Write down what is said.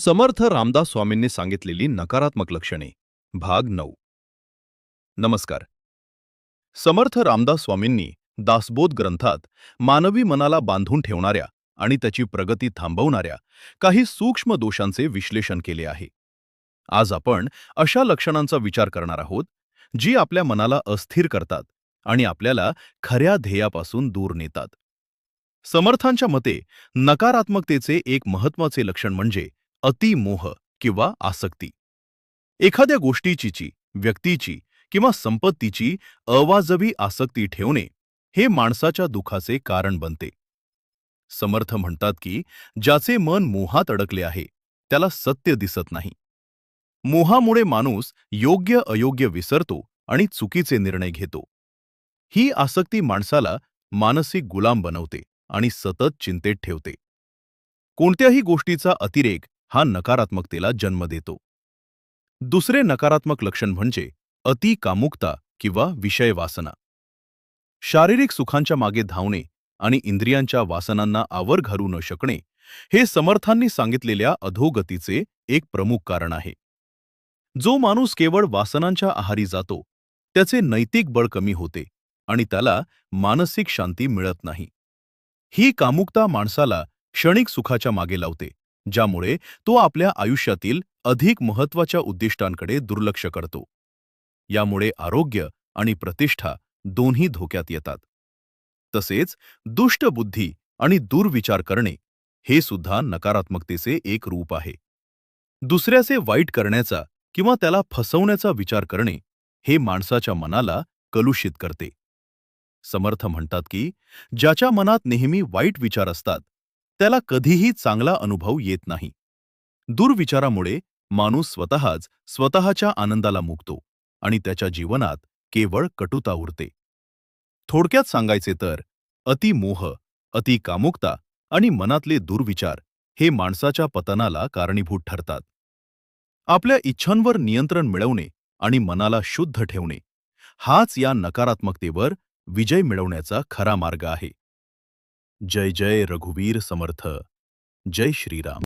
समर्थ रामदास स्वामींनी सांगितलेली नकारात्मक लक्षणे भाग 9. नमस्कार. समर्थ रामदास स्वामींनी दासबोध ग्रंथात मानवी मनाला बांधून ठेवणाऱ्या आणि त्याची प्रगती थांबवणाऱ्या काही सूक्ष्म दोषांचे विश्लेषण केले आहे. आज आपण अशा लक्षणांचा विचार करणार आहोत जी आपल्या मनाला अस्थिर करतात आणि आपल्याला खऱ्या ध्येयापासून दूर नेतात. समर्थांच्या मते नकारात्मकतेचे एक महत्त्वाचे लक्षण म्हणजे अतिमोह किंवा आसक्ती. एखाद्या गोष्टीची, व्यक्तीची किंवा संपत्तीची अवाजवी आसक्ती ठेवणे हे माणसाच्या दुःखाचे कारण बनते. समर्थ म्हणतात की ज्याचे मन मोहात अडकले आहे त्याला सत्य दिसत नाही. मोहामुळे माणूस योग्य अयोग्य विसरतो आणि चुकीचे निर्णय घेतो. ही आसक्ती माणसाला मानसिक गुलाम बनवते आणि सतत चिंतेत ठेवते. कोणत्याही गोष्टीचा अतिरेक हा नकारात्मकतेला जन्म देतो. दुसरे नकारात्मक लक्षण म्हणजे अति कामुकता किंवा विषय वासना. शारीरिक सुखांच्या मागे धावणे आणि इंद्रियांच्या वासनांना आवर घालू न शकणे हे समर्थांनी सांगितलेल्या अधोगतीचे एक प्रमुख कारण आहे. जो माणूस केवळ वासनांच्या आहारी जातो त्याचे नैतिक बळ कमी होते आणि त्याला मानसिक शांती मिळत नाही. ही कामुकता माणसाला क्षणिक सुखाच्या मागे लावते, ज्यामुळे तो आपल्या आयुष्यातील अधिक महत्त्वाच्या उद्दिष्टांकडे दुर्लक्ष करतो. यामुळे आरोग्य आणि प्रतिष्ठा दोन्ही धोक्यात येतात. तसेच दुष्ट बुद्धी आणि दुर्विचार करणे हे सुद्धा नकारात्मकतेचे एक रूप आहे. दुसऱ्याचे वाईट करण्याचा किंवा त्याला फसवण्याचा विचार करणे हे माणसाच्या मनाला कलुषित करते. समर्थ म्हणतात की ज्याच्या मनात नेहमी वाईट विचार असतात त्याला कधीही चांगला अनुभव येत नाही. दुर्विचारामुळे माणूस स्वतःच्या आनंदाला मुकतो आणि त्याच्या जीवनात केवळ कटुता उरते. थोडक्यात सांगायचे तर अतिमोह, अति कामुकता आणि मनातले दुर्विचार हे माणसाच्या पतनाला कारणीभूत ठरतात. आपल्या इच्छांवर नियंत्रण मिळवणे आणि मनाला शुद्ध ठेवणे हाच या नकारात्मकतेवर विजय मिळवण्याचा खरा मार्ग आहे. जय जय रघुवीर समर्थ. जय श्रीराम.